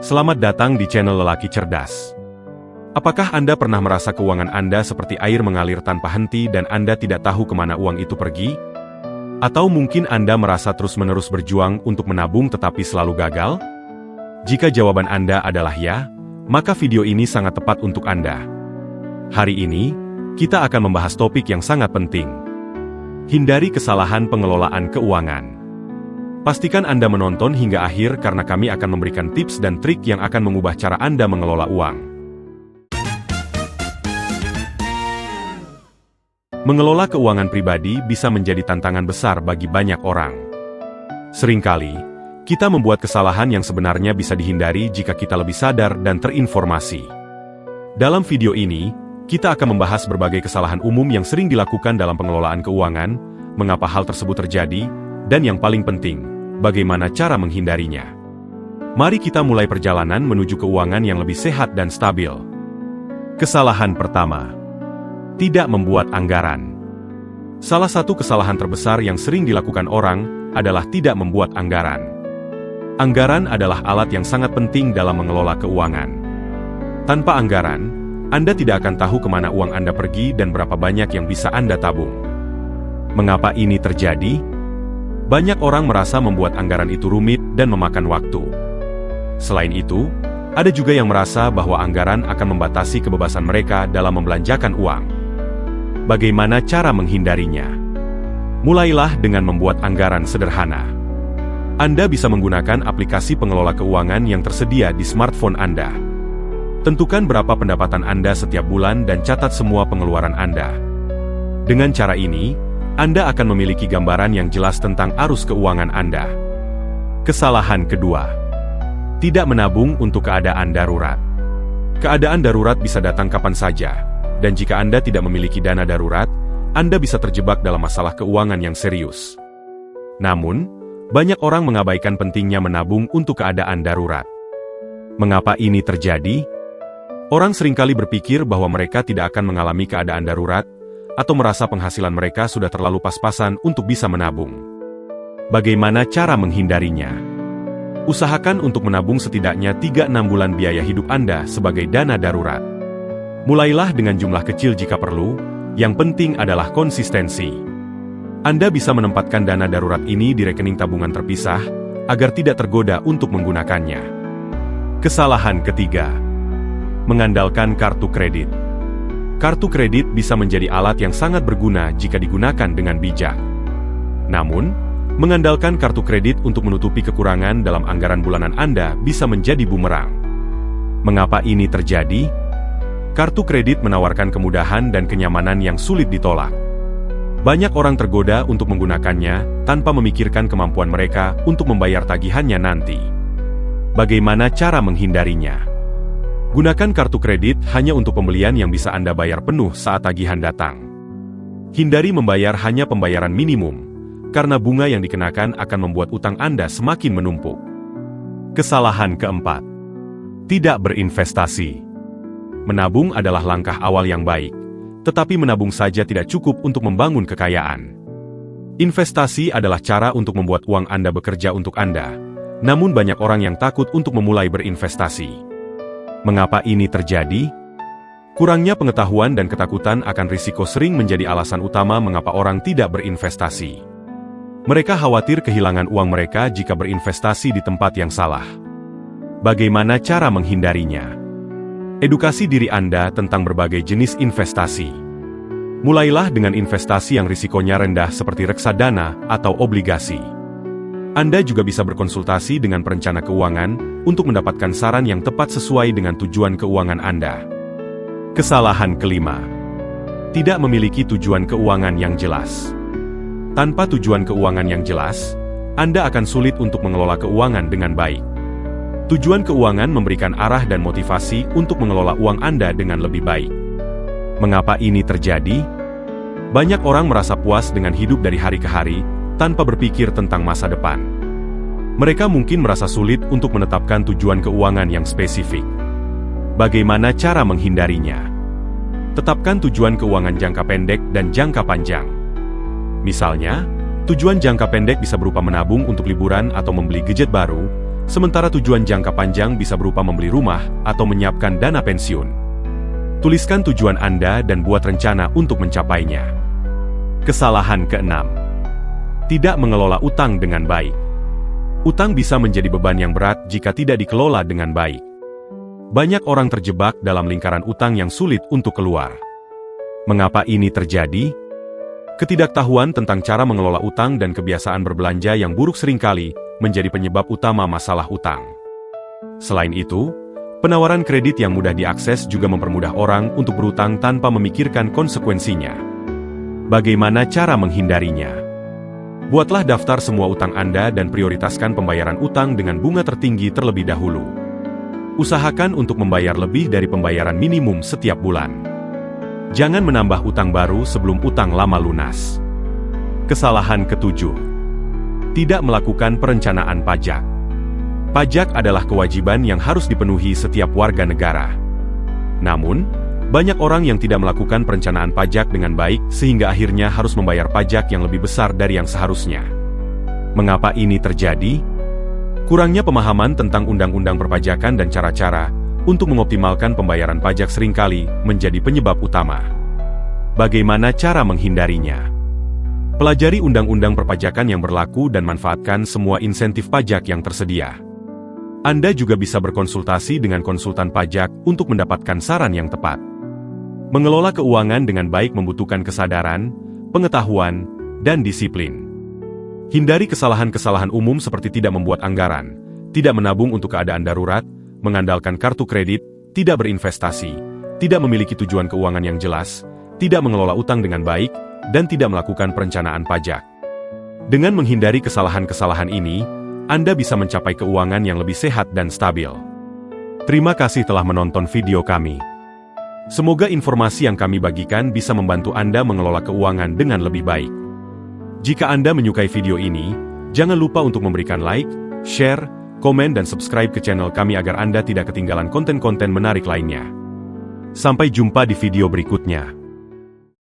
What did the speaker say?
Selamat datang di channel Lelaki Cerdas. Apakah Anda pernah merasa keuangan Anda seperti air mengalir tanpa henti dan Anda tidak tahu kemana uang itu pergi? Atau mungkin Anda merasa terus-menerus berjuang untuk menabung tetapi selalu gagal? Jika jawaban Anda adalah ya, maka video ini sangat tepat untuk Anda. Hari ini, kita akan membahas topik yang sangat penting. Hindari kesalahan pengelolaan keuangan. Pastikan Anda menonton hingga akhir karena kami akan memberikan tips dan trik yang akan mengubah cara Anda mengelola uang. Mengelola keuangan pribadi bisa menjadi tantangan besar bagi banyak orang. Seringkali, kita membuat kesalahan yang sebenarnya bisa dihindari jika kita lebih sadar dan terinformasi. Dalam video ini, kita akan membahas berbagai kesalahan umum yang sering dilakukan dalam pengelolaan keuangan, mengapa hal tersebut terjadi, dan yang paling penting, bagaimana cara menghindarinya. Mari kita mulai perjalanan menuju keuangan yang lebih sehat dan stabil. Kesalahan pertama. Tidak membuat anggaran. Salah satu kesalahan terbesar yang sering dilakukan orang adalah tidak membuat anggaran. Anggaran adalah alat yang sangat penting dalam mengelola keuangan. Tanpa anggaran, Anda tidak akan tahu kemana uang Anda pergi dan berapa banyak yang bisa Anda tabung. Mengapa ini terjadi? Banyak orang merasa membuat anggaran itu rumit dan memakan waktu. Selain itu, ada juga yang merasa bahwa anggaran akan membatasi kebebasan mereka dalam membelanjakan uang. Bagaimana cara menghindarinya? Mulailah dengan membuat anggaran sederhana. Anda bisa menggunakan aplikasi pengelola keuangan yang tersedia di smartphone Anda. Tentukan berapa pendapatan Anda setiap bulan dan catat semua pengeluaran Anda. Dengan cara ini, Anda akan memiliki gambaran yang jelas tentang arus keuangan Anda. Kesalahan kedua. Tidak menabung untuk keadaan darurat. Keadaan darurat bisa datang kapan saja, dan jika Anda tidak memiliki dana darurat, Anda bisa terjebak dalam masalah keuangan yang serius. Namun, banyak orang mengabaikan pentingnya menabung untuk keadaan darurat. Mengapa ini terjadi? Orang seringkali berpikir bahwa mereka tidak akan mengalami keadaan darurat, atau merasa penghasilan mereka sudah terlalu pas-pasan untuk bisa menabung. Bagaimana cara menghindarinya? Usahakan untuk menabung setidaknya 3-6 bulan biaya hidup Anda sebagai dana darurat. Mulailah dengan jumlah kecil jika perlu, yang penting adalah konsistensi. Anda bisa menempatkan dana darurat ini di rekening tabungan terpisah, agar tidak tergoda untuk menggunakannya. Kesalahan ketiga. Mengandalkan kartu kredit. Kartu kredit bisa menjadi alat yang sangat berguna jika digunakan dengan bijak. Namun, mengandalkan kartu kredit untuk menutupi kekurangan dalam anggaran bulanan Anda bisa menjadi bumerang. Mengapa ini terjadi? Kartu kredit menawarkan kemudahan dan kenyamanan yang sulit ditolak. Banyak orang tergoda untuk menggunakannya tanpa memikirkan kemampuan mereka untuk membayar tagihannya nanti. Bagaimana cara menghindarinya? Gunakan kartu kredit hanya untuk pembelian yang bisa Anda bayar penuh saat tagihan datang. Hindari membayar hanya pembayaran minimum, karena bunga yang dikenakan akan membuat utang Anda semakin menumpuk. Kesalahan keempat. Tidak berinvestasi. Menabung adalah langkah awal yang baik, tetapi menabung saja tidak cukup untuk membangun kekayaan. Investasi adalah cara untuk membuat uang Anda bekerja untuk Anda, namun banyak orang yang takut untuk memulai berinvestasi. Mengapa ini terjadi? Kurangnya pengetahuan dan ketakutan akan risiko sering menjadi alasan utama mengapa orang tidak berinvestasi. Mereka khawatir kehilangan uang mereka jika berinvestasi di tempat yang salah. Bagaimana cara menghindarinya? Edukasi diri Anda tentang berbagai jenis investasi. Mulailah dengan investasi yang risikonya rendah seperti reksadana atau obligasi. Anda juga bisa berkonsultasi dengan perencana keuangan untuk mendapatkan saran yang tepat sesuai dengan tujuan keuangan Anda. Kesalahan kelima. Tidak memiliki tujuan keuangan yang jelas. Tanpa tujuan keuangan yang jelas, Anda akan sulit untuk mengelola keuangan dengan baik. Tujuan keuangan memberikan arah dan motivasi untuk mengelola uang Anda dengan lebih baik. Mengapa ini terjadi? Banyak orang merasa puas dengan hidup dari hari ke hari, tanpa berpikir tentang masa depan. Mereka mungkin merasa sulit untuk menetapkan tujuan keuangan yang spesifik. Bagaimana cara menghindarinya? Tetapkan tujuan keuangan jangka pendek dan jangka panjang. Misalnya, tujuan jangka pendek bisa berupa menabung untuk liburan atau membeli gadget baru, sementara tujuan jangka panjang bisa berupa membeli rumah atau menyiapkan dana pensiun. Tuliskan tujuan Anda dan buat rencana untuk mencapainya. Kesalahan keenam. Tidak mengelola utang dengan baik. Utang bisa menjadi beban yang berat jika tidak dikelola dengan baik. Banyak orang terjebak dalam lingkaran utang yang sulit untuk keluar. Mengapa ini terjadi? Ketidaktahuan tentang cara mengelola utang dan kebiasaan berbelanja yang buruk seringkali menjadi penyebab utama masalah utang. Selain itu, penawaran kredit yang mudah diakses juga mempermudah orang untuk berutang tanpa memikirkan konsekuensinya. Bagaimana cara menghindarinya? Buatlah daftar semua utang Anda dan prioritaskan pembayaran utang dengan bunga tertinggi terlebih dahulu. Usahakan untuk membayar lebih dari pembayaran minimum setiap bulan. Jangan menambah utang baru sebelum utang lama lunas. Kesalahan ketujuh. Tidak melakukan perencanaan pajak. Pajak adalah kewajiban yang harus dipenuhi setiap warga negara. Namun, banyak orang yang tidak melakukan perencanaan pajak dengan baik sehingga akhirnya harus membayar pajak yang lebih besar dari yang seharusnya. Mengapa ini terjadi? Kurangnya pemahaman tentang undang-undang perpajakan dan cara-cara untuk mengoptimalkan pembayaran pajak seringkali menjadi penyebab utama. Bagaimana cara menghindarinya? Pelajari undang-undang perpajakan yang berlaku dan manfaatkan semua insentif pajak yang tersedia. Anda juga bisa berkonsultasi dengan konsultan pajak untuk mendapatkan saran yang tepat. Mengelola keuangan dengan baik membutuhkan kesadaran, pengetahuan, dan disiplin. Hindari kesalahan-kesalahan umum seperti tidak membuat anggaran, tidak menabung untuk keadaan darurat, mengandalkan kartu kredit, tidak berinvestasi, tidak memiliki tujuan keuangan yang jelas, tidak mengelola utang dengan baik, dan tidak melakukan perencanaan pajak. Dengan menghindari kesalahan-kesalahan ini, Anda bisa mencapai keuangan yang lebih sehat dan stabil. Terima kasih telah menonton video kami. Semoga informasi yang kami bagikan bisa membantu Anda mengelola keuangan dengan lebih baik. Jika Anda menyukai video ini, jangan lupa untuk memberikan like, share, komen dan subscribe ke channel kami agar Anda tidak ketinggalan konten-konten menarik lainnya. Sampai jumpa di video berikutnya.